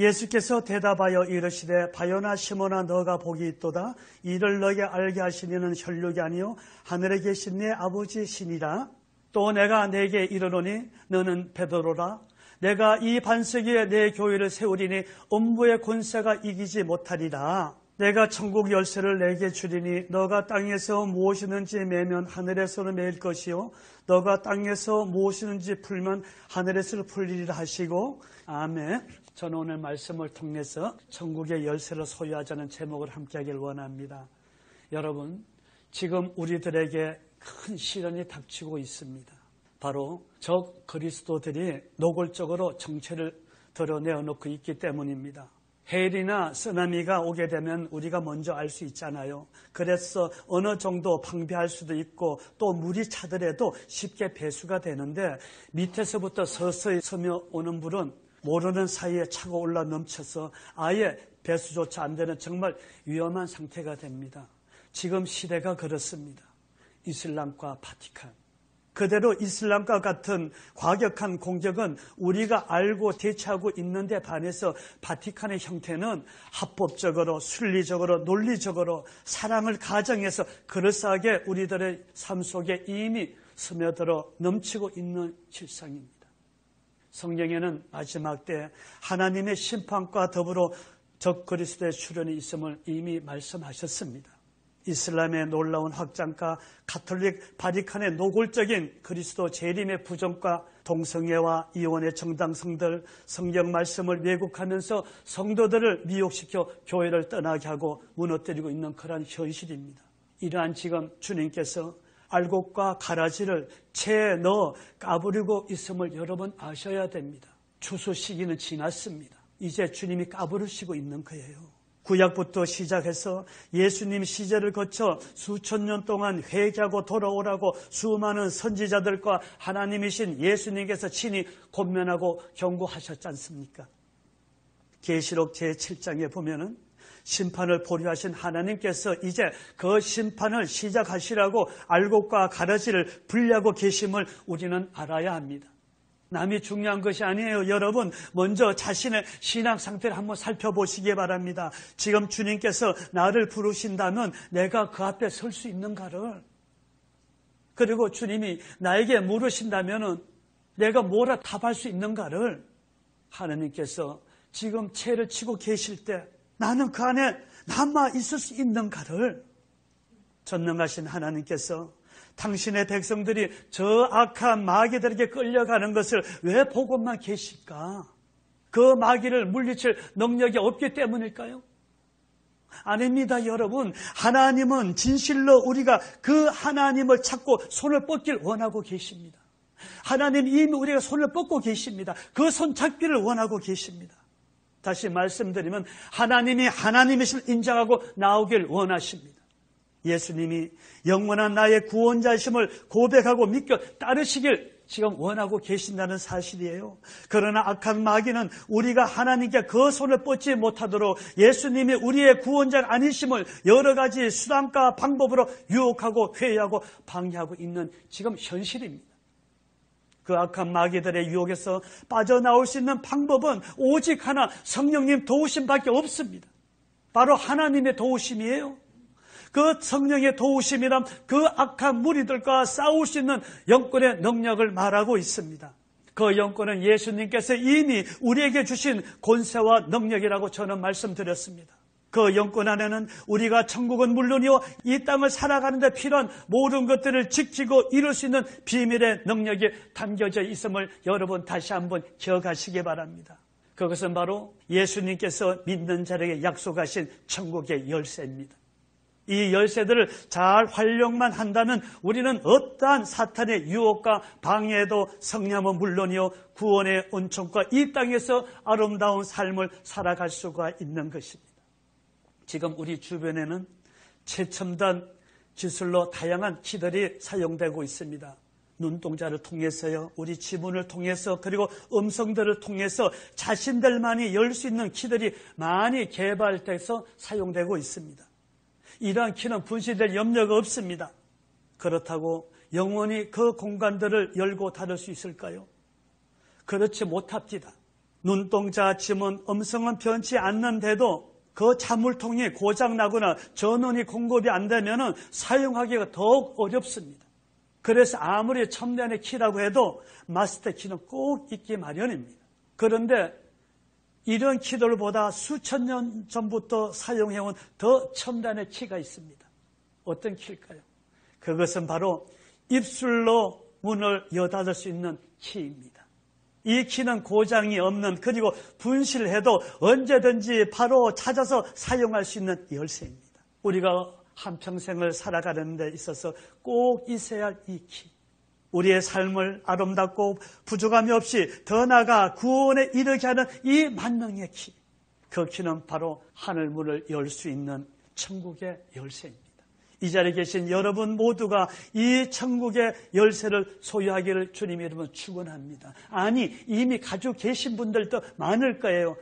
예수께서 대답하여 이르시되 바요나 시몬아 너가 복이 있도다. 이를 너에게 알게 하시니는 혈육이 아니요 하늘에 계신 내 아버지시니라. 또 내가 네게 이르노니 너는 베드로라. 내가 이 반석 위에 내 교회를 세우리니 음부의 권세가 이기지 못하리라. 내가 천국 열쇠를 내게 주리니 너가 땅에서 무엇이든지 매면 하늘에서는 매일 것이요 너가 땅에서 무엇이든지 풀면 하늘에서 풀리리라 하시고. 아멘. 저는 오늘 말씀을 통해서 천국의 열쇠를 소유하자는 제목을 함께 하길 원합니다. 여러분, 지금 우리들에게 큰 시련이 닥치고 있습니다. 바로 적 그리스도들이 노골적으로 정체를 드러내어놓고 있기 때문입니다. 해일이나 쓰나미가 오게 되면 우리가 먼저 알 수 있잖아요. 그래서 어느 정도 방비할 수도 있고 또 물이 차더라도 쉽게 배수가 되는데 밑에서부터 서서히 스며오는 물은 모르는 사이에 차고 올라 넘쳐서 아예 배수조차 안 되는 정말 위험한 상태가 됩니다. 지금 시대가 그렇습니다. 이슬람과 바티칸. 그대로 이슬람과 같은 과격한 공격은 우리가 알고 대처하고 있는데 반해서 바티칸의 형태는 합법적으로, 순리적으로, 논리적으로 사랑을 가정해서 그럴싸하게 우리들의 삶 속에 이미 스며들어 넘치고 있는 실상입니다. 성경에는 마지막 때 하나님의 심판과 더불어 적 그리스도의 출현이 있음을 이미 말씀하셨습니다. 이슬람의 놀라운 확장과 가톨릭 바티칸의 노골적인 그리스도 재림의 부정과 동성애와 이혼의 정당성들, 성경 말씀을 왜곡하면서 성도들을 미혹시켜 교회를 떠나게 하고 무너뜨리고 있는 그러한 현실입니다. 이러한 지금 주님께서 알곡과 가라지를 채에 넣어 까부리고 있음을 여러분 아셔야 됩니다. 추수 시기는 지났습니다. 이제 주님이 까부르시고 있는 거예요. 구약부터 시작해서 예수님 시절을 거쳐 수천 년 동안 회개하고 돌아오라고 수많은 선지자들과 하나님이신 예수님께서 친히 권면하고 경고하셨지 않습니까? 계시록 제7장에 보면은 심판을 보류하신 하나님께서 이제 그 심판을 시작하시라고 알곡과 가라지를 분리하고 계심을 우리는 알아야 합니다. 남이 중요한 것이 아니에요. 여러분, 먼저 자신의 신앙 상태를 한번 살펴보시기 바랍니다. 지금 주님께서 나를 부르신다면 내가 그 앞에 설 수 있는가를, 그리고 주님이 나에게 물으신다면 내가 뭐라 답할 수 있는가를, 하나님께서 지금 채를 치고 계실 때 나는 그 안에 남아 있을 수 있는가를, 전능하신 하나님께서 당신의 백성들이 저 악한 마귀들에게 끌려가는 것을 왜 보고만 계실까? 그 마귀를 물리칠 능력이 없기 때문일까요? 아닙니다, 여러분. 하나님은 진실로 우리가 그 하나님을 찾고 손을 뻗길 원하고 계십니다. 하나님 이미 우리가 손을 뻗고 계십니다. 그 손 잡기를 원하고 계십니다. 다시 말씀드리면 하나님이 하나님이심을 인정하고 나오길 원하십니다. 예수님이 영원한 나의 구원자이심을 고백하고 믿고 따르시길 지금 원하고 계신다는 사실이에요. 그러나 악한 마귀는 우리가 하나님께 그 손을 뻗지 못하도록 예수님이 우리의 구원자 아니심을 여러 가지 수단과 방법으로 유혹하고 회유하고 방해하고 있는 지금 현실입니다. 그 악한 마귀들의 유혹에서 빠져나올 수 있는 방법은 오직 하나, 성령님 도우심밖에 없습니다. 바로 하나님의 도우심이에요. 그 성령의 도우심이란 그 악한 무리들과 싸울 수 있는 영권의 능력을 말하고 있습니다. 그 영권은 예수님께서 이미 우리에게 주신 권세와 능력이라고 저는 말씀드렸습니다. 그 영권 안에는 우리가 천국은 물론이요 이 땅을 살아가는 데 필요한 모든 것들을 지키고 이룰 수 있는 비밀의 능력이 담겨져 있음을 여러분 다시 한번 기억하시기 바랍니다. 그것은 바로 예수님께서 믿는 자에게 약속하신 천국의 열쇠입니다. 이 열쇠들을 잘 활용만 한다면 우리는 어떠한 사탄의 유혹과 방해도 성량은 물론이요 구원의 은총과 이 땅에서 아름다운 삶을 살아갈 수가 있는 것입니다. 지금 우리 주변에는 최첨단 기술로 다양한 키들이 사용되고 있습니다. 눈동자를 통해서요, 우리 지문을 통해서, 그리고 음성들을 통해서 자신들만이 열 수 있는 키들이 많이 개발돼서 사용되고 있습니다. 이러한 키는 분실될 염려가 없습니다. 그렇다고 영원히 그 공간들을 열고 닫을 수 있을까요? 그렇지 못합니다. 눈동자 지문 음성은 변치 않는데도 그 자물통이 고장나거나 전원이 공급이 안 되면 사용하기가 더욱 어렵습니다. 그래서 아무리 첨단의 키라고 해도 마스터 키는 꼭 있기 마련입니다. 그런데 이런 키들보다 수천 년 전부터 사용해온 더 첨단의 키가 있습니다. 어떤 키일까요? 그것은 바로 입술로 문을 여닫을 수 있는 키입니다. 이 키는 고장이 없는, 그리고 분실해도 언제든지 바로 찾아서 사용할 수 있는 열쇠입니다. 우리가 한평생을 살아가는 데 있어서 꼭 있어야 할 이 키, 우리의 삶을 아름답고 부족함이 없이 더 나아가 구원에 이르게 하는 이 만능의 키, 그 키는 바로 하늘문을 열 수 있는 천국의 열쇠입니다. 이 자리에 계신 여러분 모두가 이 천국의 열쇠를 소유하기를 주님 이름으로 축원합니다. 아니, 이미 가지고 계신 분들도 많을 거예요.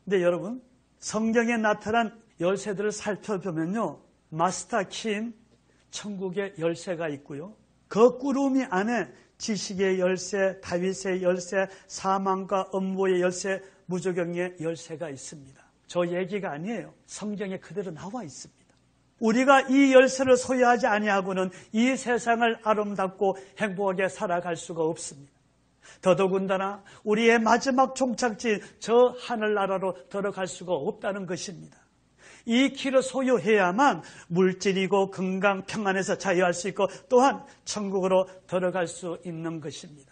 근데 여러분, 성경에 나타난 열쇠들을 살펴보면요, 마스터 키인 천국의 열쇠가 있고요, 그 꾸루미 안에 지식의 열쇠, 다윗의 열쇠, 사망과 음모의 열쇠, 무저경의 열쇠가 있습니다. 저 얘기가 아니에요. 성경에 그대로 나와 있습니다. 우리가 이 열쇠를 소유하지 아니하고는 이 세상을 아름답고 행복하게 살아갈 수가 없습니다. 더더군다나 우리의 마지막 종착지인 저 하늘나라로 들어갈 수가 없다는 것입니다. 이 키를 소유해야만 물질이고 건강, 평안에서 자유할 수 있고 또한 천국으로 들어갈 수 있는 것입니다.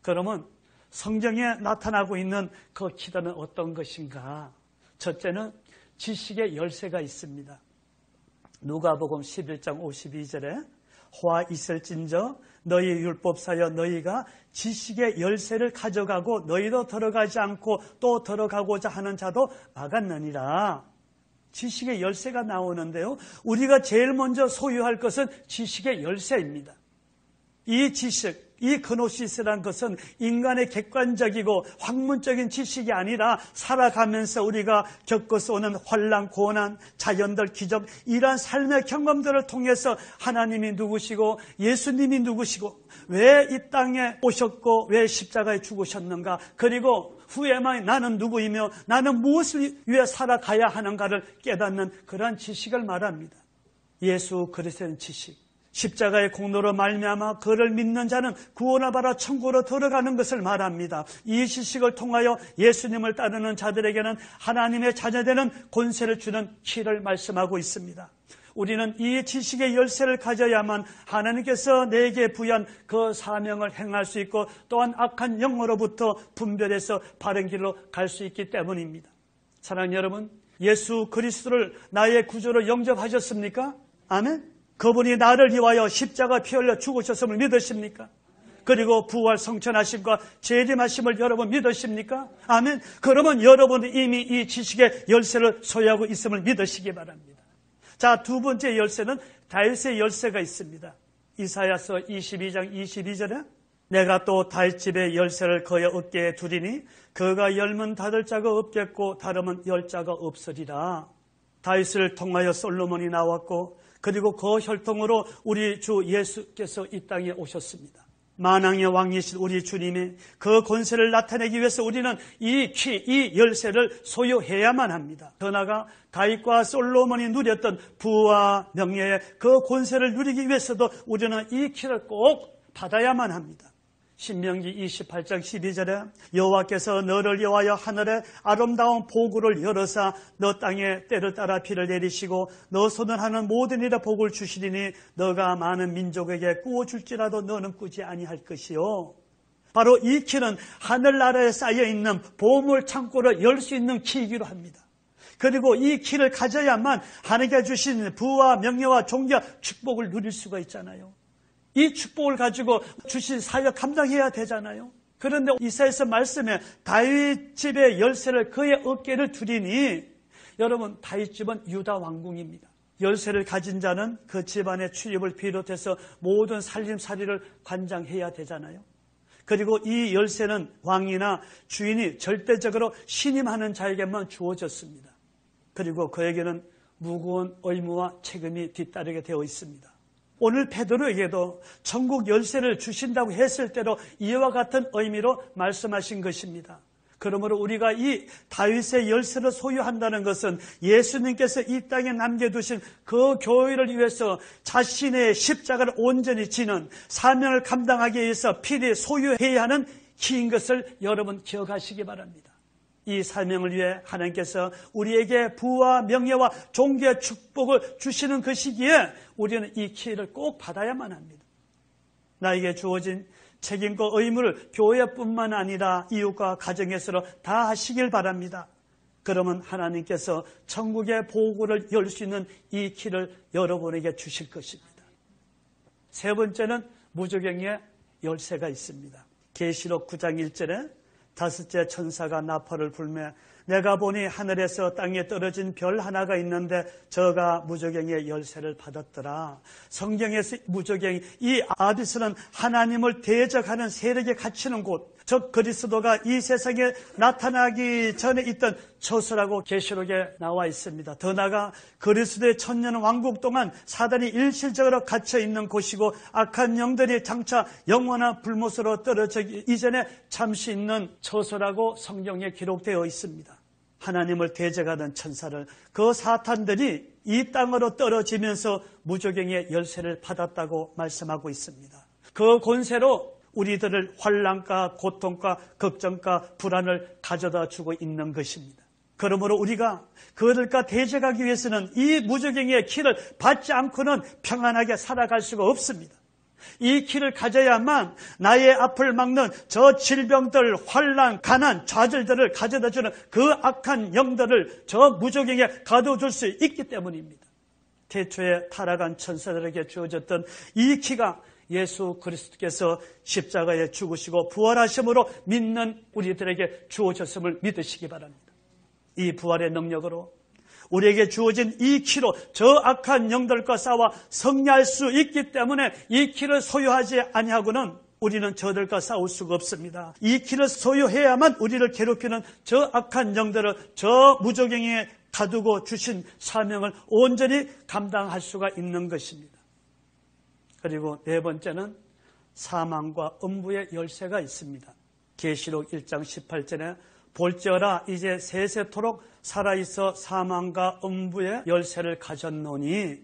그러면 성경에 나타나고 있는 그 키들은 어떤 것인가? 첫째는 지식의 열쇠가 있습니다. 누가복음 11장 52절에 화 있을진저 너희 율법사여 너희가 지식의 열쇠를 가져가고 너희도 들어가지 않고 또 들어가고자 하는 자도 막았느니라. 지식의 열쇠가 나오는데요, 우리가 제일 먼저 소유할 것은 지식의 열쇠입니다. 이 지식, 이 그노시스라는 것은 인간의 객관적이고 학문적인 지식이 아니라 살아가면서 우리가 겪어서 오는 환난, 고난, 자연들, 기적, 이러한 삶의 경험들을 통해서 하나님이 누구시고 예수님이 누구시고 왜 이 땅에 오셨고 왜 십자가에 죽으셨는가, 그리고 후에만 나는 누구이며 나는 무엇을 위해 살아가야 하는가를 깨닫는 그러한 지식을 말합니다. 예수 그리스도의 지식, 십자가의 공로로 말미암아 그를 믿는 자는 구원을 받아 천국으로 들어가는 것을 말합니다. 이 지식을 통하여 예수님을 따르는 자들에게는 하나님의 자녀되는 권세를 주는 키를 말씀하고 있습니다. 우리는 이 지식의 열쇠를 가져야만 하나님께서 내게 부여한 그 사명을 행할 수 있고 또한 악한 영으로부터 분별해서 바른 길로 갈 수 있기 때문입니다. 사랑하는 여러분, 예수 그리스도를 나의 구주로 영접하셨습니까? 아멘. 그분이 나를 위하여 십자가 피 흘려 죽으셨음을 믿으십니까? 그리고 부활 성천하심과 재림하심을 여러분 믿으십니까? 아멘. 그러면 여러분은 이미 이 지식의 열쇠를 소유하고 있음을 믿으시기 바랍니다. 자, 두 번째 열쇠는 다윗의 열쇠가 있습니다. 이사야서 22장 22절에 내가 또 다윗 집의 열쇠를 그의 어깨에 두리니 그가 열면 닫을 자가 없겠고 닫으면 열 자가 없으리라. 다윗을 통하여 솔로몬이 나왔고 그리고 그 혈통으로 우리 주 예수께서 이 땅에 오셨습니다. 만왕의 왕이신 우리 주님의 그 권세를 나타내기 위해서 우리는 이 키, 이 열쇠를 소유해야만 합니다. 더 나아가 다윗과 솔로몬이 누렸던 부와 명예의 그 권세를 누리기 위해서도 우리는 이 키를 꼭 받아야만 합니다. 신명기 28장 12절에 여호와께서 너를 위하여 하늘에 아름다운 보구를 열어사 너 땅에 때를 따라 비를 내리시고 너 손을 하는 모든 일에 복을 주시리니 너가 많은 민족에게 꾸어줄지라도 너는 꾸지 아니할 것이요. 바로 이 키는 하늘나라에 쌓여있는 보물 창고를 열 수 있는 키이기도 합니다. 그리고 이 키를 가져야만 하나님께 주신 부와 명예와 존귀와 축복을 누릴 수가 있잖아요. 이 축복을 가지고 주신 사역 감당해야 되잖아요. 그런데 이사야서 말씀에 다윗 집의 열쇠를 그의 어깨를 두리니, 여러분 다윗 집은 유다 왕궁입니다. 열쇠를 가진 자는 그 집안의 출입을 비롯해서 모든 살림살이를 관장해야 되잖아요. 그리고 이 열쇠는 왕이나 주인이 절대적으로 신임하는 자에게만 주어졌습니다. 그리고 그에게는 무거운 의무와 책임이 뒤따르게 되어 있습니다. 오늘 베드로에게도 천국 열쇠를 주신다고 했을 때로 이와 같은 의미로 말씀하신 것입니다. 그러므로 우리가 이 다윗의 열쇠를 소유한다는 것은 예수님께서 이 땅에 남겨두신 그 교회를 위해서 자신의 십자가를 온전히 지는 사명을 감당하기 위해서 필히 소유해야 하는 키인 것을 여러분 기억하시기 바랍니다. 이 사명을 위해 하나님께서 우리에게 부와 명예와 존귀의 축복을 주시는 그 시기에 우리는 이 키를 꼭 받아야만 합니다. 나에게 주어진 책임과 의무를 교회뿐만 아니라 이웃과 가정에서로 다 하시길 바랍니다. 그러면 하나님께서 천국의 보고를 열 수 있는 이 키를 여러분에게 주실 것입니다. 세 번째는 무저갱의 열쇠가 있습니다. 계시록 9장 1절에 다섯째 천사가 나팔을 불며 내가 보니 하늘에서 땅에 떨어진 별 하나가 있는데 저가 무저갱의 열쇠를 받았더라. 성경에서 무저갱, 이 아비스는 하나님을 대적하는 세력에 갇히는 곳, 즉 그리스도가 이 세상에 나타나기 전에 있던 처소라고 계시록에 나와 있습니다. 더 나아가 그리스도의 천년 왕국 동안 사단이 일시적으로 갇혀 있는 곳이고 악한 영들이 장차 영원한 불못으로 떨어지기 이전에 잠시 있는 처소라고 성경에 기록되어 있습니다. 하나님을 대적하는 천사를 그 사탄들이 이 땅으로 떨어지면서 무저갱의 열쇠를 받았다고 말씀하고 있습니다. 그 권세로 우리들을 환난과 고통과 걱정과 불안을 가져다 주고 있는 것입니다. 그러므로 우리가 그들과 대적하기 위해서는 이 무저갱의 키를 받지 않고는 평안하게 살아갈 수가 없습니다. 이 키를 가져야만 나의 앞을 막는 저 질병들, 환난, 가난, 좌절들을 가져다주는 그 악한 영들을 저 무저갱에 가둬줄 수 있기 때문입니다. 태초에 타락한 천사들에게 주어졌던 이 키가 예수 그리스도께서 십자가에 죽으시고 부활하심으로 믿는 우리들에게 주어졌음을 믿으시기 바랍니다. 이 부활의 능력으로 우리에게 주어진 이 키로 저 악한 영들과 싸워 승리할 수 있기 때문에 이 키를 소유하지 아니하고는 우리는 저들과 싸울 수가 없습니다. 이 키를 소유해야만 우리를 괴롭히는 저 악한 영들을 저 무저갱에 가두고 주신 사명을 온전히 감당할 수가 있는 것입니다. 그리고 네 번째는 사망과 음부의 열쇠가 있습니다. 계시록 1장 18절에 볼지어라 이제 세세토록 살아있어 사망과 음부의 열쇠를 가졌노니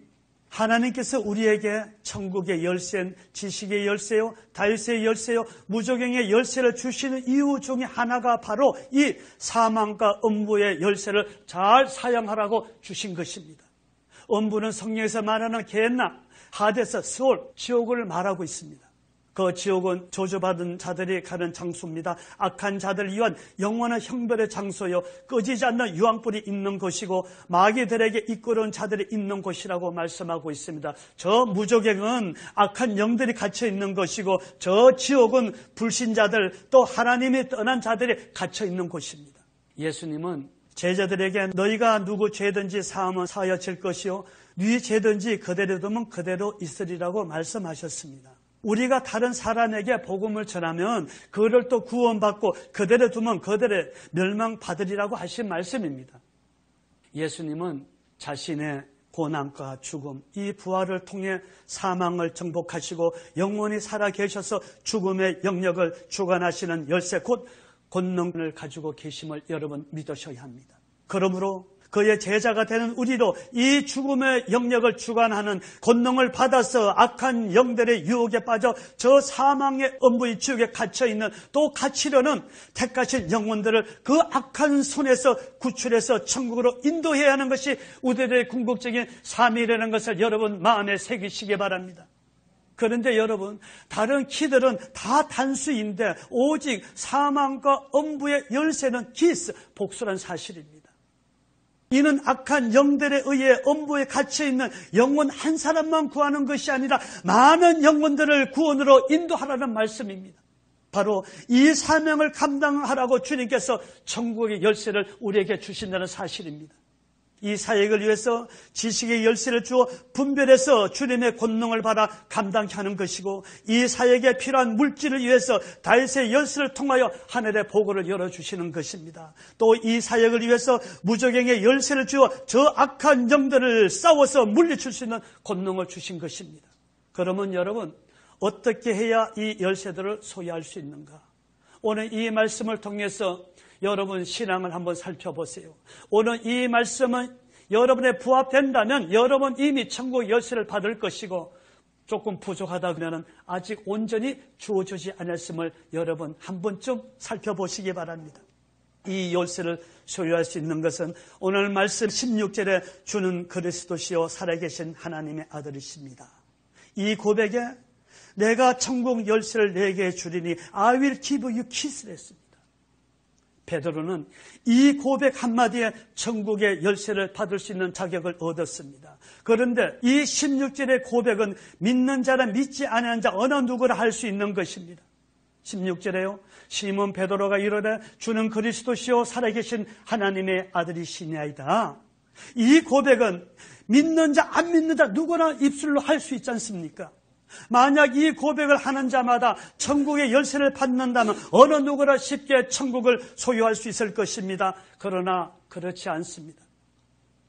하나님께서 우리에게 천국의 열쇠는 지식의 열쇠요 다윗의 열쇠요 무저갱의 열쇠를 주시는 이유 중에 하나가 바로 이 사망과 음부의 열쇠를 잘 사용하라고 주신 것입니다. 음부는 성경에서 말하는 게hen나, 하데스, 스올, 지옥을 말하고 있습니다. 그 지옥은 저주받은 자들이 가는 장소입니다. 악한 자들 위한 영원한 형벌의 장소요 꺼지지 않는 유황불이 있는 곳이고 마귀들에게 이끌어온 자들이 있는 곳이라고 말씀하고 있습니다. 저 무저갱은 악한 영들이 갇혀 있는 것이고 저 지옥은 불신자들 또 하나님이 떠난 자들이 갇혀 있는 곳입니다. 예수님은 제자들에게 너희가 누구 죄든지 사하면 사하여질 것이요 네 죄든지 그대로 두면 그대로 있으리라고 말씀하셨습니다. 우리가 다른 사람에게 복음을 전하면 그를 또 구원받고 그대로 두면 그대로 멸망받으리라고 하신 말씀입니다. 예수님은 자신의 고난과 죽음, 이 부활을 통해 사망을 정복하시고 영원히 살아계셔서 죽음의 영역을 주관하시는 열쇠 곧 권능을 가지고 계심을 여러분 믿으셔야 합니다. 그러므로 그의 제자가 되는 우리도 이 죽음의 영역을 주관하는 권능을 받아서 악한 영들의 유혹에 빠져 저 사망의 음부의 지옥에 갇혀있는 또 갇히려는 택하신 영혼들을 그 악한 손에서 구출해서 천국으로 인도해야 하는 것이 우리들의 궁극적인 삶이라는 것을 여러분 마음에 새기시기 바랍니다. 그런데 여러분 다른 키들은 다 단수인데 오직 사망과 음부의 열쇠는 기스, 복수란 사실입니다. 이는 악한 영들에 의해 음부에 갇혀있는 영혼 한 사람만 구하는 것이 아니라 많은 영혼들을 구원으로 인도하라는 말씀입니다. 바로 이 사명을 감당하라고 주님께서 천국의 열쇠를 우리에게 주신다는 사실입니다. 이 사역을 위해서 지식의 열쇠를 주어 분별해서 주님의 권능을 받아 감당케 하는 것이고 이 사역에 필요한 물질을 위해서 다윗의 열쇠를 통하여 하늘의 보고를 열어주시는 것입니다. 또 이 사역을 위해서 무저갱의 열쇠를 주어 저 악한 영들을 싸워서 물리칠 수 있는 권능을 주신 것입니다. 그러면 여러분 어떻게 해야 이 열쇠들을 소유할 수 있는가? 오늘 이 말씀을 통해서 여러분 신앙을 한번 살펴보세요. 오늘 이 말씀은 여러분의 부합된다면 여러분 이미 천국 열쇠를 받을 것이고, 조금 부족하다 그러면 아직 온전히 주어주지 않았음을 여러분 한 번쯤 살펴보시기 바랍니다. 이 열쇠를 소유할 수 있는 것은 오늘 말씀 16절에 주는 그리스도시요 살아계신 하나님의 아들이십니다. 이 고백에 내가 천국 열쇠를 내게 주리니 I will give you keys를 했습니다. 베드로는 이 고백 한마디에 천국의 열쇠를 받을 수 있는 자격을 얻었습니다. 그런데 이 16절의 고백은 믿는 자나 믿지 않은 자 어느 누구나 할 수 있는 것입니다. 16절에요. 시몬 베드로가 이르되 주는 그리스도시요 살아계신 하나님의 아들이시니이다. 이 고백은 믿는 자 안 믿는 자 누구나 입술로 할 수 있지 않습니까? 만약 이 고백을 하는 자마다 천국의 열쇠를 받는다면 어느 누구나 쉽게 천국을 소유할 수 있을 것입니다. 그러나 그렇지 않습니다.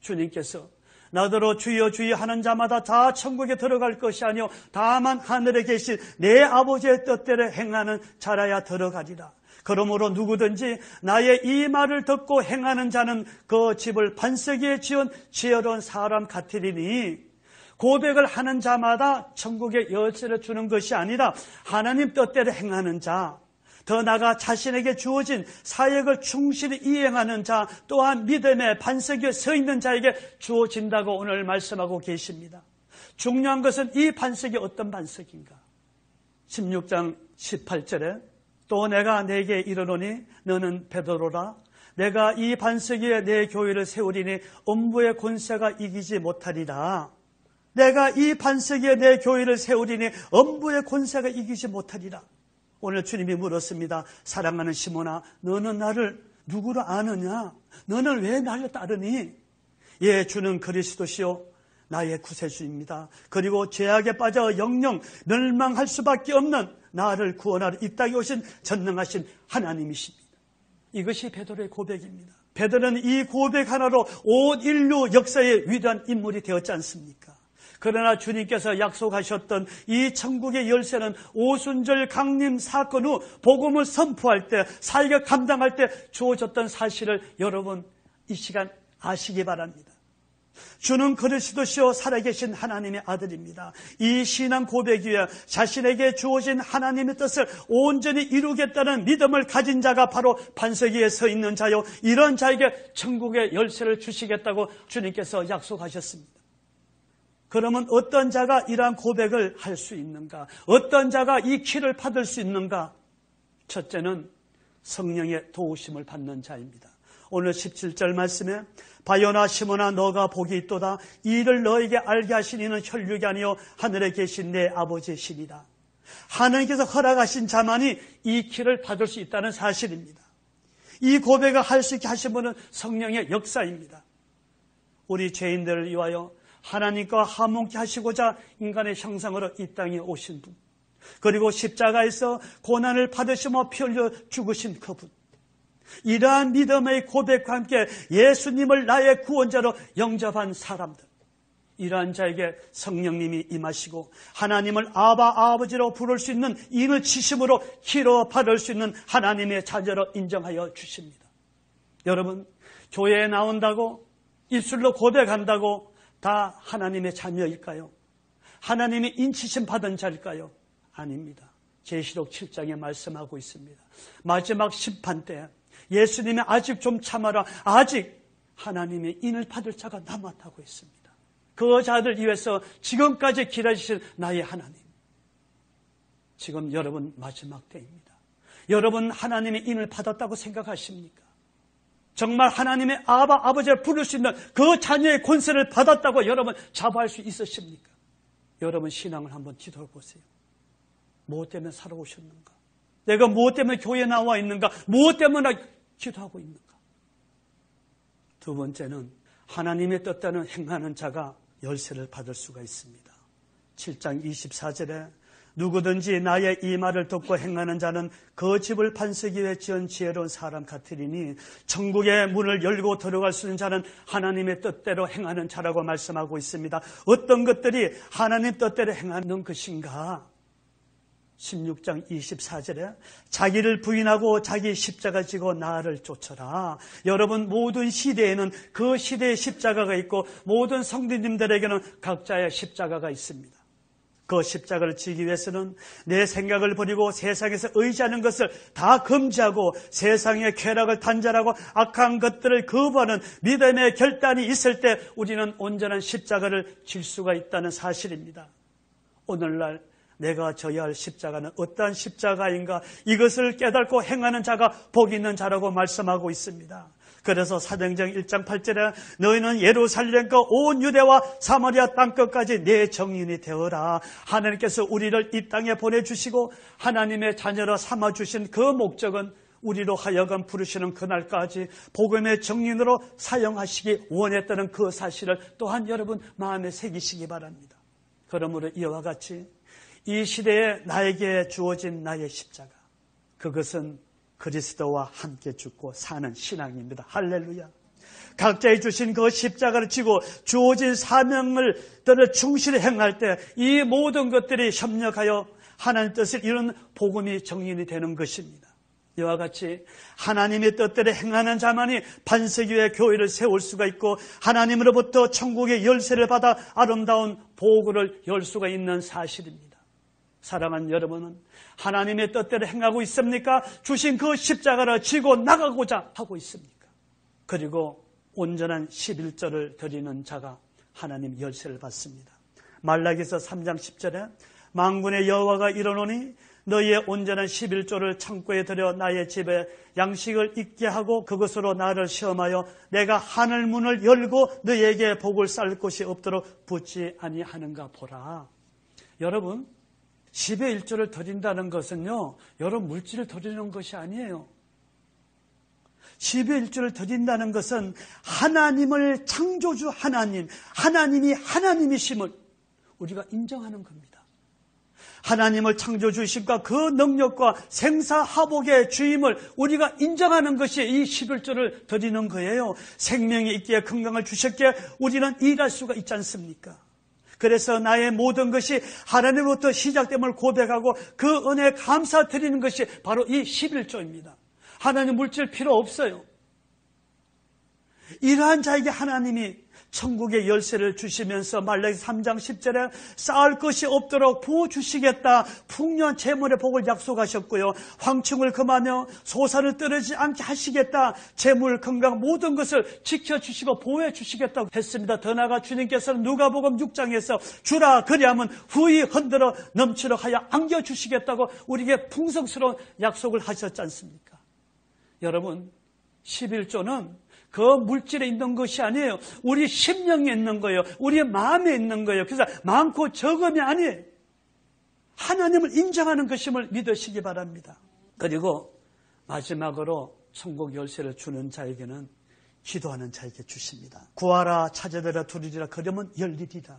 주님께서 나더러 주여 주여 하는 자마다 다 천국에 들어갈 것이 아니요 다만 하늘에 계신 내 아버지의 뜻대로 행하는 자라야 들어가리라. 그러므로 누구든지 나의 이 말을 듣고 행하는 자는 그 집을 반석에 지은 지혜로운 사람 같으리니, 고백을 하는 자마다 천국의 열쇠를 주는 것이 아니라 하나님 뜻대로 행하는 자, 더 나아가 자신에게 주어진 사역을 충실히 이행하는 자, 또한 믿음의 반석 위에 서 있는 자에게 주어진다고 오늘 말씀하고 계십니다. 중요한 것은 이 반석이 어떤 반석인가? 16장 18절에 또 내가 네게 이르노니 너는 베드로라. 내가 이 반석 위에 내 교회를 세우리니 음부의 권세가 이기지 못하리라. 내가 이 반석 위에 내 교회를 세우리니 음부의 권세가 이기지 못하리라. 오늘 주님이 물었습니다. 사랑하는 시몬아, 너는 나를 누구로 아느냐? 너는 왜 나를 따르니? 예, 주는 그리스도시요 나의 구세주입니다. 그리고 죄악에 빠져 영영 멸망할 수밖에 없는 나를 구원하러 이 땅에 오신 전능하신 하나님이십니다. 이것이 베드로의 고백입니다. 베드로는 이 고백 하나로 온 인류 역사의 위대한 인물이 되었지 않습니까? 그러나 주님께서 약속하셨던 이 천국의 열쇠는 오순절 강림 사건 후 복음을 선포할 때, 사역을 감당할 때 주어졌던 사실을 여러분 이 시간 아시기 바랍니다. 주는 그리스도시요 살아계신 하나님의 아들입니다. 이 신앙 고백 위에 자신에게 주어진 하나님의 뜻을 온전히 이루겠다는 믿음을 가진 자가 바로 반석 위에 서 있는 자요, 이런 자에게 천국의 열쇠를 주시겠다고 주님께서 약속하셨습니다. 그러면 어떤 자가 이러한 고백을 할 수 있는가? 어떤 자가 이 키를 받을 수 있는가? 첫째는 성령의 도우심을 받는 자입니다. 오늘 17절 말씀에 바요나 시몬아 너가 복이 있도다. 이를 너에게 알게 하신 이는 혈육이 아니요 하늘에 계신 내 아버지의 신이다. 하나님께서 허락하신 자만이 이 키를 받을 수 있다는 사실입니다. 이 고백을 할 수 있게 하신 분은 성령의 역사입니다. 우리 죄인들을 위하여 하나님과 화목케 하시고자 인간의 형상으로 이 땅에 오신 분, 그리고 십자가에서 고난을 받으시며 피 흘려 죽으신 그분, 이러한 믿음의 고백과 함께 예수님을 나의 구원자로 영접한 사람들, 이러한 자에게 성령님이 임하시고 하나님을 아바 아버지로 부를 수 있는 인을 치심으로 키로 받을 수 있는 하나님의 자녀로 인정하여 주십니다. 여러분, 교회에 나온다고 입술로 고백한다고 다 하나님의 자녀일까요? 하나님이 인치심 받은 자일까요? 아닙니다. 계시록 7장에 말씀하고 있습니다. 마지막 심판 때 예수님이 아직 좀 참아라, 아직 하나님의 인을 받을 자가 남았다고 했습니다. 그 자들 위해서 지금까지 기다리신 나의 하나님, 지금 여러분 마지막 때입니다. 여러분 하나님의 인을 받았다고 생각하십니까? 정말 하나님의 아버지를 부를 수 있는 그 자녀의 권세를 받았다고 여러분 자부할 수 있으십니까? 여러분 신앙을 한번 뒤돌아 보세요. 무엇 때문에 살아오셨는가? 내가 무엇 때문에 교회에 나와 있는가? 무엇 때문에 기도하고 있는가? 두 번째는 하나님의 뜻대로 행하는 자가 열쇠를 받을 수가 있습니다. 7장 24절에 누구든지 나의 이 말을 듣고 행하는 자는 그 집을 반석 위에 지은 지혜로운 사람 같으리니, 천국의 문을 열고 들어갈 수 있는 자는 하나님의 뜻대로 행하는 자라고 말씀하고 있습니다. 어떤 것들이 하나님 뜻대로 행하는 것인가? 16장 24절에 자기를 부인하고 자기 십자가 지고 나를 쫓아라. 여러분, 모든 시대에는 그 시대의 십자가가 있고 모든 성도님들에게는 각자의 십자가가 있습니다. 그 십자가를 지기 위해서는 내 생각을 버리고 세상에서 의지하는 것을 다 금지하고 세상의 쾌락을 단절하고 악한 것들을 거부하는 믿음의 결단이 있을 때 우리는 온전한 십자가를 질 수가 있다는 사실입니다. 오늘날 내가 져야 할 십자가는 어떠한 십자가인가, 이것을 깨닫고 행하는 자가 복이 있는 자라고 말씀하고 있습니다. 그래서 사도행전 1장 8절에 너희는 예루살렘과 온 유대와 사마리아 땅끝까지 내 정인이 되어라. 하나님께서 우리를 이 땅에 보내주시고 하나님의 자녀로 삼아주신 그 목적은 우리로 하여금 부르시는 그날까지 복음의 정인으로 사용하시기 원했다는 그 사실을 또한 여러분 마음에 새기시기 바랍니다. 그러므로 이와 같이 이 시대에 나에게 주어진 나의 십자가, 그것은 그리스도와 함께 죽고 사는 신앙입니다. 할렐루야. 각자의 주신 그 십자가를 지고 주어진 사명을 충실히 행할 때 이 모든 것들이 협력하여 하나님 뜻을 이루는 복음이 정인이 되는 것입니다. 이와 같이 하나님의 뜻대로 행하는 자만이 반세기 후에 교회를 세울 수가 있고 하나님으로부터 천국의 열쇠를 받아 아름다운 보고를 열 수가 있는 사실입니다. 사랑하는 여러분은 하나님의 뜻대로 행하고 있습니까? 주신 그 십자가를 지고 나가고자 하고 있습니까? 그리고 온전한 11절을 드리는 자가 하나님 열쇠를 받습니다. 말라기서 3장 10절에 만군의 여호와가 이르노니 너희의 온전한 11조를 창고에 들여 나의 집에 양식을 있게 하고 그것으로 나를 시험하여 내가 하늘 문을 열고 너희에게 복을 쌓을 곳이 없도록 붙지 아니하는가 보라. 여러분, 10의 1조를 드린다는 것은요, 여러 물질을 드리는 것이 아니에요. 10의 1조를 드린다는 것은 하나님을 창조주 하나님이 하나님이심을 우리가 인정하는 겁니다. 하나님을 창조주이심과 그 능력과 생사하복의 주임을 우리가 인정하는 것이 이 11조를 드리는 거예요. 생명이 있기에 건강을 주셨기에 우리는 일할 수가 있지 않습니까? 그래서 나의 모든 것이 하나님으로부터 시작됨을 고백하고 그 은혜에 감사드리는 것이 바로 이 11조입니다. 하나님 물질 필요 없어요. 이러한 자에게 하나님이 천국의 열쇠를 주시면서 말라기 3장 10절에 쌓을 것이 없도록 부어주시겠다. 풍요한 재물의 복을 약속하셨고요. 황충을 금하며 소산을 떨어지지 않게 하시겠다. 재물, 건강 모든 것을 지켜주시고 보호해 주시겠다고 했습니다. 더 나아가 주님께서는 누가복음 6장에서 주라 그리하면 후히 흔들어 넘치도록 하여 안겨주시겠다고 우리에게 풍성스러운 약속을 하셨지 않습니까? 여러분, 11조는 그 물질에 있는 것이 아니에요. 우리 심령에 있는 거예요. 우리의 마음에 있는 거예요. 그래서 많고 적음이 아니에요. 하나님을 인정하는 것임을 믿으시기 바랍니다. 그리고 마지막으로 천국 열쇠를 주는 자에게는 기도하는 자에게 주십니다. 구하라 찾아들라 두드리라 그러면 열리리라.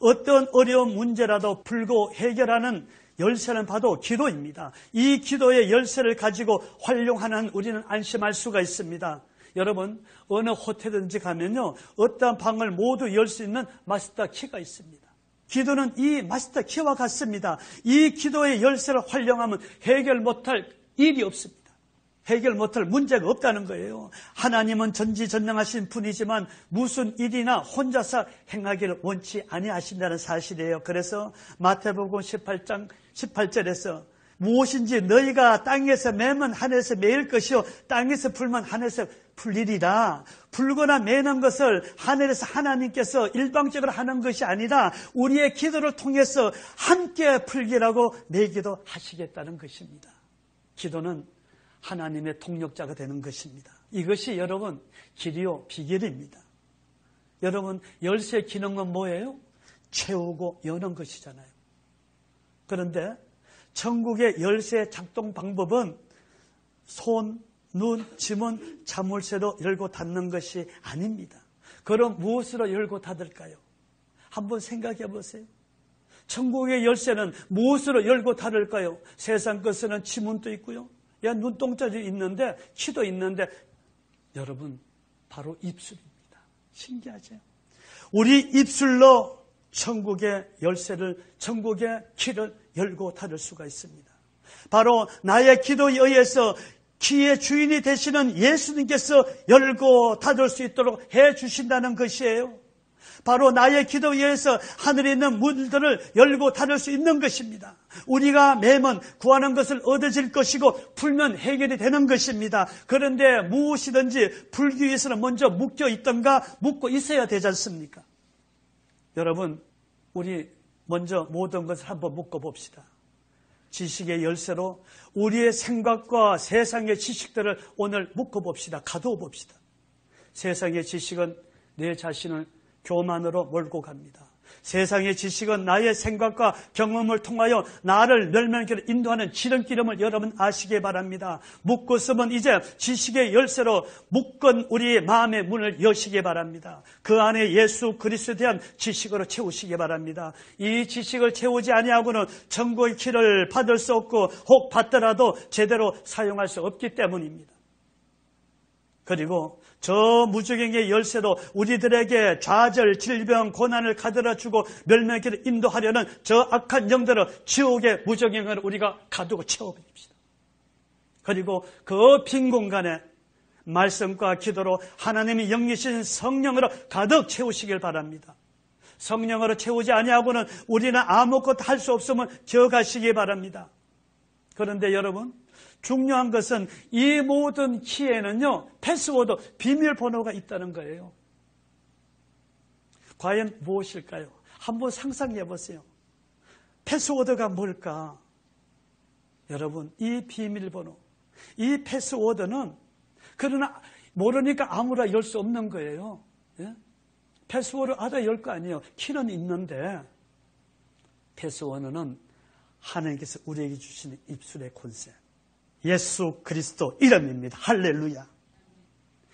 어떤 어려운 문제라도 풀고 해결하는 열쇠는 바로 기도입니다. 이 기도의 열쇠를 가지고 활용하는 우리는 안심할 수가 있습니다. 여러분, 어느 호텔든지 가면요, 어떠한 방을 모두 열 수 있는 마스터 키가 있습니다. 기도는 이 마스터 키와 같습니다. 이 기도의 열쇠를 활용하면 해결 못할 일이 없습니다. 해결 못할 문제가 없다는 거예요. 하나님은 전지전능하신 분이지만 무슨 일이나 혼자서 행하기를 원치 아니하신다는 사실이에요. 그래서 마태복음 18장 18절에서 무엇인지 너희가 땅에서 매면 하늘에서 매일 것이요 땅에서 풀면 하늘에서 풀리리라. 풀거나 매는 것을 하늘에서 하나님께서 일방적으로 하는 것이 아니라 우리의 기도를 통해서 함께 풀기라고 매기도 하시겠다는 것입니다. 기도는 하나님의 동력자가 되는 것입니다. 이것이 여러분 길이요 비결입니다. 여러분, 열쇠 기능은 뭐예요? 채우고 여는 것이잖아요. 그런데 천국의 열쇠 작동 방법은 손, 눈, 지문, 자물쇠로 열고 닫는 것이 아닙니다. 그럼 무엇으로 열고 닫을까요? 한번 생각해 보세요. 천국의 열쇠는 무엇으로 열고 닫을까요? 세상 것에는 지문도 있고요. 눈동자도 있는데 키도 있는데 여러분 바로 입술입니다. 신기하죠? 우리 입술로 천국의 열쇠를, 천국의 키를 열고 닫을 수가 있습니다. 바로 나의 기도에 의해서 키의 주인이 되시는 예수님께서 열고 닫을 수 있도록 해 주신다는 것이에요. 바로 나의 기도에 의해서 하늘에 있는 문들을 열고 닫을 수 있는 것입니다. 우리가 매번 구하는 것을 얻어질 것이고 풀면 해결이 되는 것입니다. 그런데 무엇이든지 풀기 위해서는 먼저 묶여 있던가 묶고 있어야 되지 않습니까? 여러분, 우리 먼저 모든 것을 한번 묶어봅시다. 지식의 열쇠로 우리의 생각과 세상의 지식들을 오늘 묶어봅시다. 가두어봅시다. 세상의 지식은 내 자신을 교만으로 몰고 갑니다. 세상의 지식은 나의 생각과 경험을 통하여 나를 멸망길로 인도하는 지름길임을 여러분 아시기 바랍니다. 묶었으면 이제 지식의 열쇠로 묶은 우리의 마음의 문을 여시기 바랍니다. 그 안에 예수 그리스도에 대한 지식으로 채우시기 바랍니다. 이 지식을 채우지 아니하고는 천국의 길을 받을 수 없고 혹 받더라도 제대로 사용할 수 없기 때문입니다. 그리고 저 무적행의 열쇠도 우리들에게 좌절, 질병, 고난을 가들어주고 멸망길을 인도하려는 저 악한 영들을 지옥의 무적행을 우리가 가두고 채워버립시다. 그리고 그 빈 공간에 말씀과 기도로 하나님이 영이신 성령으로 가득 채우시길 바랍니다. 성령으로 채우지 아니하고는 우리는 아무것도 할 수 없음을 기억하시기 바랍니다. 그런데 여러분, 중요한 것은 이 모든 키에는요, 패스워드, 비밀번호가 있다는 거예요. 과연 무엇일까요? 한번 상상해 보세요. 패스워드가 뭘까? 여러분, 이 비밀번호, 이 패스워드는 그러나 모르니까 아무나 열 수 없는 거예요. 예? 패스워드 알아 열 거 아니에요. 키는 있는데 패스워드는 하나님께서 우리에게 주시는 입술의 권세, 예수 그리스도 이름입니다. 할렐루야.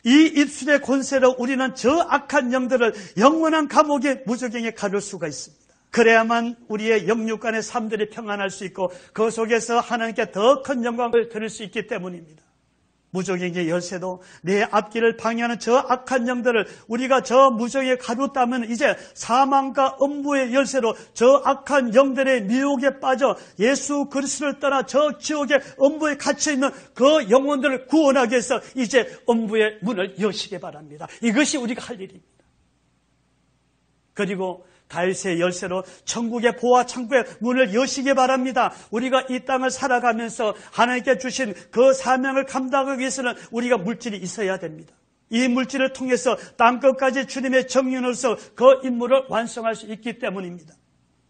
이 입술의 권세로 우리는 저 악한 영들을 영원한 감옥의 무저갱에 가둘 수가 있습니다. 그래야만 우리의 영육간의 삶들이 평안할 수 있고 그 속에서 하나님께 더 큰 영광을 드릴 수 있기 때문입니다. 무저갱의 열쇠도 내 앞길을 방해하는 저 악한 영들을 우리가 저 무저갱에 가뒀다면 이제 사망과 음부의 열쇠로 저 악한 영들의 미혹에 빠져 예수 그리스도를 떠나 저 지옥의 음부에 갇혀있는 그 영혼들을 구원하기 위해서 이제 음부의 문을 여시기 바랍니다. 이것이 우리가 할 일입니다. 그리고 다윗의 열쇠로 천국의 보화 창고의 문을 여시기 바랍니다. 우리가 이 땅을 살아가면서 하나님께 주신 그 사명을 감당하기 위해서는 우리가 물질이 있어야 됩니다. 이 물질을 통해서 땅끝까지 주님의 정인으로서 그 임무를 완성할 수 있기 때문입니다.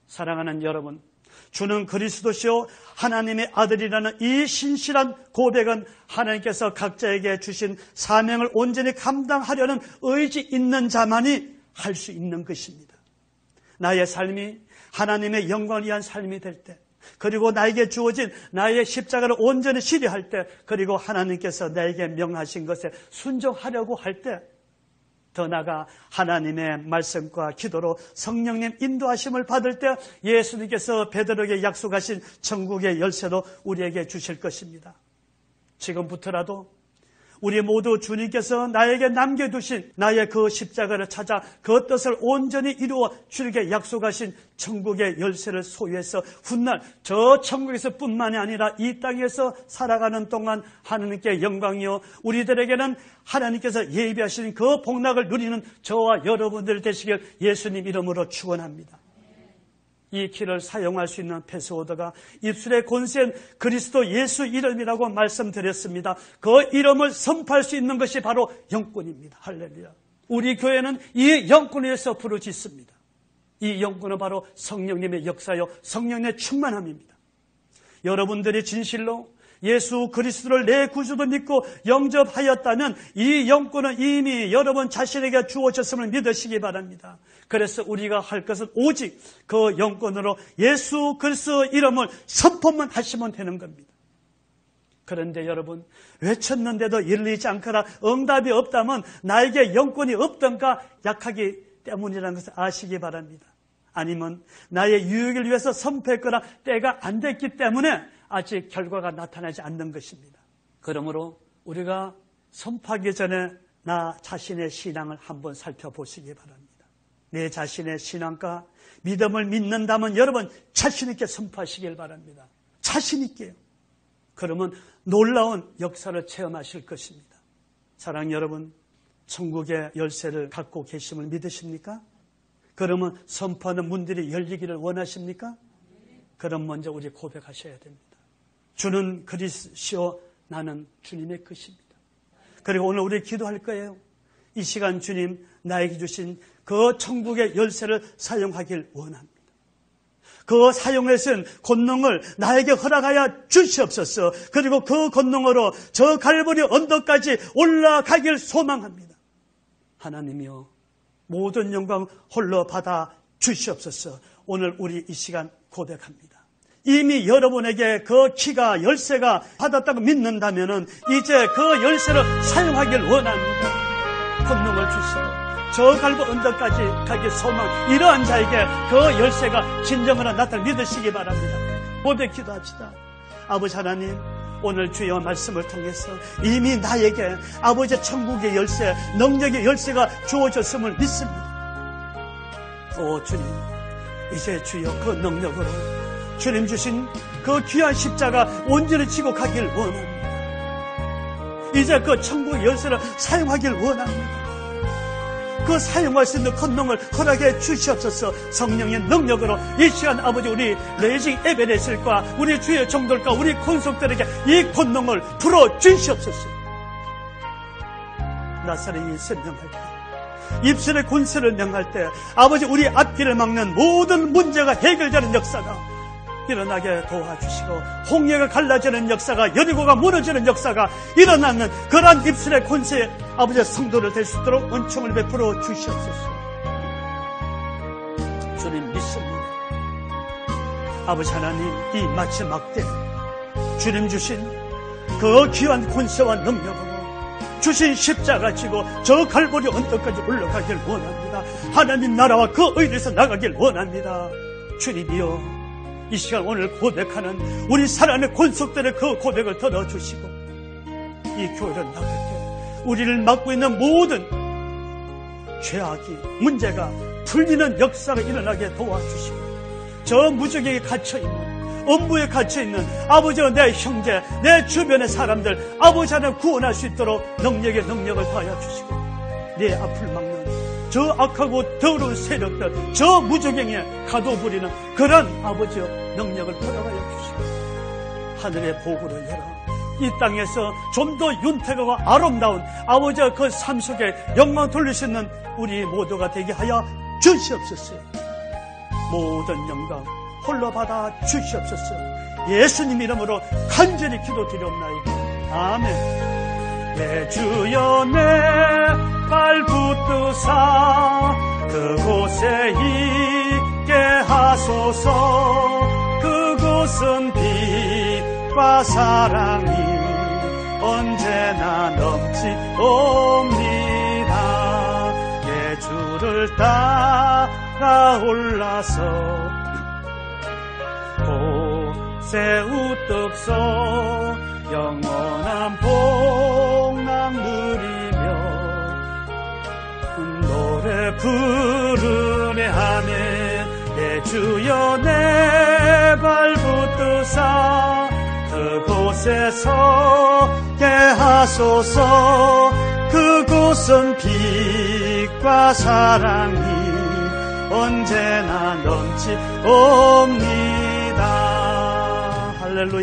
사랑하는 여러분, 주는 그리스도시요 하나님의 아들이라는 이 신실한 고백은 하나님께서 각자에게 주신 사명을 온전히 감당하려는 의지 있는 자만이 할 수 있는 것입니다. 나의 삶이 하나님의 영광을 위한 삶이 될 때, 그리고 나에게 주어진 나의 십자가를 온전히 시리할 때, 그리고 하나님께서 나에게 명하신 것에 순종하려고 할 때, 더 나아가 하나님의 말씀과 기도로 성령님 인도하심을 받을 때 예수님께서 베드로에게 약속하신 천국의 열쇠도 우리에게 주실 것입니다. 지금부터라도 우리 모두 주님께서 나에게 남겨두신 나의 그 십자가를 찾아 그 뜻을 온전히 이루어 주님께 약속하신 천국의 열쇠를 소유해서 훗날 저 천국에서 뿐만이 아니라 이 땅에서 살아가는 동안 하나님께 영광이요 우리들에게는 하나님께서 예비하신 그 복락을 누리는 저와 여러분들 되시길 예수님 이름으로 축원합니다. 이 키를 사용할 수 있는 패스워드가 입술의 권세인 그리스도 예수 이름이라고 말씀드렸습니다. 그 이름을 선포할 수 있는 것이 바로 영권입니다. 할렐루야. 우리 교회는 이 영권에 의해서 부르짖습니다. 이 영권은 바로 성령님의 역사요 성령의 충만함입니다. 여러분들이 진실로 예수 그리스도를 내 구주도 믿고 영접하였다면 이 영권은 이미 여러분 자신에게 주어졌음을 믿으시기 바랍니다. 그래서 우리가 할 것은 오직 그 영권으로 예수 그리스도 이름을 선포만 하시면 되는 겁니다. 그런데 여러분, 외쳤는데도 열리지 않거나 응답이 없다면 나에게 영권이 없던가 약하기 때문이라는 것을 아시기 바랍니다. 아니면 나의 유익을 위해서 선포했거나 때가 안 됐기 때문에 아직 결과가 나타나지 않는 것입니다. 그러므로 우리가 선포하기 전에 나 자신의 신앙을 한번 살펴보시기 바랍니다. 내 자신의 신앙과 믿음을 믿는다면 여러분 자신 있게 선포하시길 바랍니다. 자신 있게요. 그러면 놀라운 역사를 체험하실 것입니다. 사랑하는 여러분, 천국의 열쇠를 갖고 계심을 믿으십니까? 그러면 선포하는 문들이 열리기를 원하십니까? 그럼 먼저 우리 고백하셔야 됩니다. 주는 그리스시오, 나는 주님의 것입니다. 그리고 오늘 우리 기도할 거예요. 이 시간 주님 나에게 주신 그 천국의 열쇠를 사용하길 원합니다. 그 사용해서 권능을 나에게 허락하여 주시옵소서. 그리고 그 권능으로 저 갈보리 언덕까지 올라가길 소망합니다. 하나님이여, 모든 영광 홀로 받아 주시옵소서. 오늘 우리 이 시간 고백합니다. 이미 여러분에게 그 키가 열쇠가 받았다고 믿는다면 이제 그 열쇠를 사용하길 원합니다. 권능을 주시고 저 갈보 언덕까지 가길 소망, 이러한 자에게 그 열쇠가 진정으로 나타나 믿으시기 바랍니다. 고백 기도합시다. 아버지 하나님, 오늘 주의 말씀을 통해서 이미 나에게 아버지의 천국의 열쇠, 능력의 열쇠가 주어졌음을 믿습니다. 오 주님, 이제 주여 그 능력으로 주님 주신 그 귀한 십자가 온전히 지고 가길 원합니다. 이제 그 천국의 열쇠를 사용하길 원합니다. 그 사용할 수 있는 권능을 허락해 주시옵소서. 성령의 능력으로 이 시간 아버지 우리 레이징 에베레슬과 우리 주의 종들과 우리 권속들에게 이 권능을 풀어 주시옵소서. 나사렛 예수 명할 때, 입술의 권세를 명할 때 아버지 우리 앞길을 막는 모든 문제가 해결되는 역사가 일어나게 도와주시고, 홍해가 갈라지는 역사가, 여리고가 무너지는 역사가 일어나는 그러한 입술의 권세에 아버지의 성도를 될 수 있도록 은총을 베풀어 주시옵소서. 주님 믿습니다. 아버지 하나님, 이 마지막 때 주님 주신 그 귀한 권세와 능력으로 주신 십자가 지고 저 갈보리 언덕까지 올라가길 원합니다. 하나님 나라와 그 의리에서 나가길 원합니다. 주님이여, 이 시간 오늘 고백하는 우리 사랑의 권속들의 그 고백을 들어주시고, 이 교회를 나갈 때 우리를 막고 있는 모든 죄악이, 문제가 풀리는 역사가 일어나게 도와주시고, 저 무적에게 갇혀있는, 업무에 갇혀있는 아버지와 내 형제, 내 주변의 사람들 아버지 하나 구원할 수 있도록 능력의 능력을 더하여 주시고, 내 앞을 막는 저 악하고 더러운 세력들, 저 무적행에 가둬버리는 그런 아버지의 능력을 허락하여 주시고, 하늘의 보고를 열어 이 땅에서 좀 더 윤택하고 아름다운 아버지의 그 삶 속에 영광 돌릴 수 있는 우리 모두가 되게 하여 주시옵소서. 모든 영광 홀로 받아 주시옵소서. 예수님 이름으로 간절히 기도드리옵나이다. 아멘. 내 주여 내 발 붙드사 그곳에 있게 하소서. 그곳은 빛과 사랑이 언제나 넘치옵니다. 내 주를 따라 올라서 곳에 우뚝 서 영원한 복락 누리며 노래 부르네 하네. 내 주여 내 발 붙드사 그곳에 서게 하소서. 그곳은 빛과 사랑이 언제나 넘치옵니다. 할렐루야.